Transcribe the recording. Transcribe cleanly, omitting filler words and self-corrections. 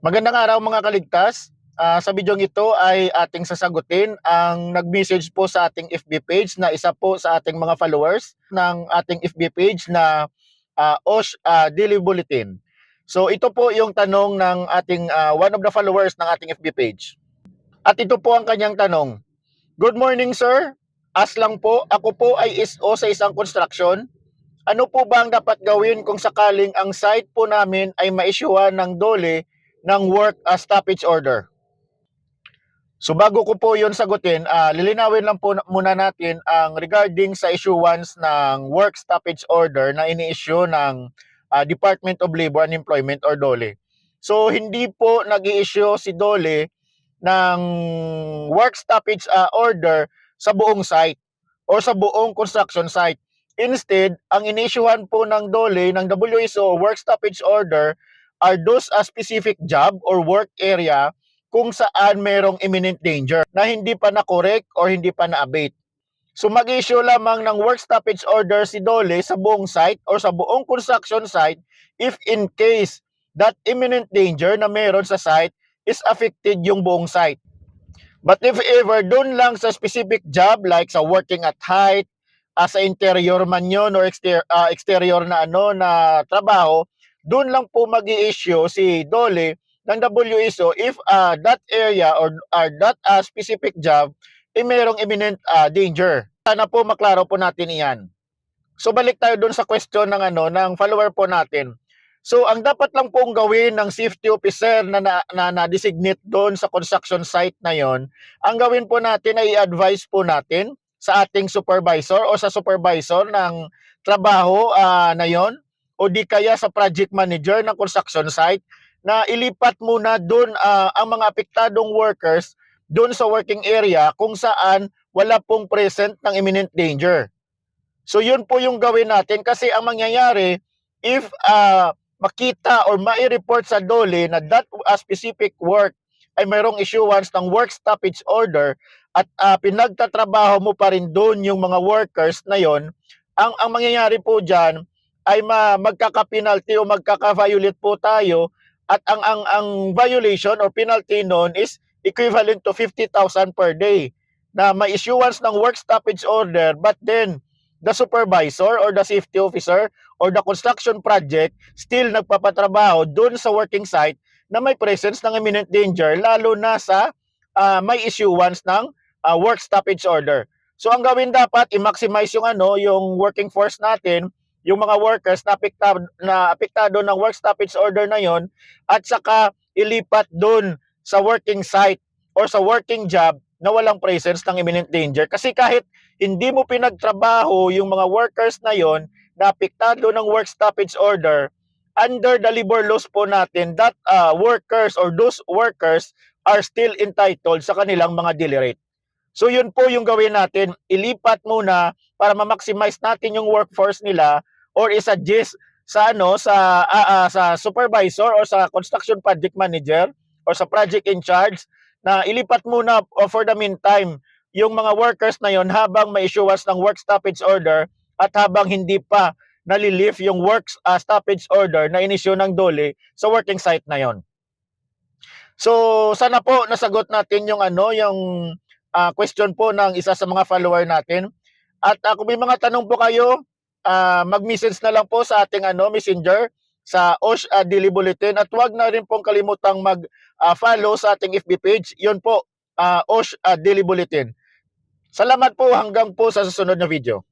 Magandang araw mga kaligtas. Sa bidyong ito ay ating sasagutin ang nag-message po sa ating FB page na isa po sa ating mga followers ng ating FB page na OSH Daily Bulletin. So ito po yung tanong ng ating one of the followers ng ating FB page. At ito po ang kanyang tanong. Good morning sir. Lang po, ako po ay SO sa isang construction. Ano po ba ang dapat gawin kung sakaling ang site po namin ay ma-issuean ng DOLE ng work stoppage order? So bago ko po yun sagutin, lilinawin lang po muna natin ang regarding sa issuance ng work stoppage order na ini-issue ng Department of Labor and Employment or DOLE. So hindi po nag-i-issue si DOLE ng work stoppage order sa buong site o sa buong construction site. Instead, ang inisyuhan po ng DOLE, ng WSO work stoppage order are those specific job or work area kung saan merong imminent danger na hindi pa na-correct or hindi pa na-abate. So mag-issue lamang ng work stoppage order si DOLE sa buong site or sa buong construction site if in case that imminent danger na meron sa site is affected yung buong site. But if ever doon lang sa specific job like sa working at height, sa interior man yun or exterior na na trabaho, doon lang po mag-i-issue si DOLE ng WSO if that area or that specific job ay merong imminent danger. Sana po maklaro po natin iyan. So balik tayo doon sa question ng ng follower po natin. So ang dapat lang pong gawin ng safety officer na designate doon sa construction site na yon, ang gawin po natin ay i-advise po natin sa ating supervisor o sa supervisor ng trabaho na yon o di kaya sa project manager ng construction site na ilipat muna doon ang mga apektadong workers doon sa working area kung saan wala pong present ng imminent danger. So yun po yung gawin natin kasi ang mangyayari if makita or mai-report sa DOLE na that specific work ay mayroong issuance ng work stoppage order at pinagtatrabaho mo pa rin doon yung mga workers na yon, ang mangyayari po dyan ay magkaka-penalty o magkaka-violate po tayo at ang violation or penalty noon is equivalent to 50,000 per day na may issuance ng work stoppage order but then the supervisor or the safety officer or the construction project still nagpapatrabaho doon sa working site na may presence ng imminent danger lalo na sa may issuance ng work stoppage order. So ang gawin dapat i-maximize yung yung working force natin, yung mga workers na apektado ng work stoppage order na yon at saka ilipat doon sa working site or sa working job na walang presence ng imminent danger kasi kahit hindi mo pinagtrabaho yung mga workers na yon na apektado ng work stoppage order, under the labor laws po natin, that workers or those workers are still entitled sa kanilang mga daily rate. So yun po yung gawin natin, ilipat muna para ma-maximize natin yung workforce nila or i-suggest sa sa supervisor or sa construction project manager or sa project in charge na ilipat muna for the meantime yung mga workers na yon habang may issuance ng work stoppage order at habang hindi pa nalilift yung work stoppage order na inisyu ng DOLE sa working site na yon. So sana po nasagot natin yung yung question po ng isa sa mga follower natin. At kung may mga tanong po kayo, mag-message na lang po sa ating messenger sa OSH Daily Bulletin at huwag na rin pong kalimutang mag-follow sa ating FB page. Yun po, OSH Daily Bulletin. Salamat po hanggang po sa susunod na video.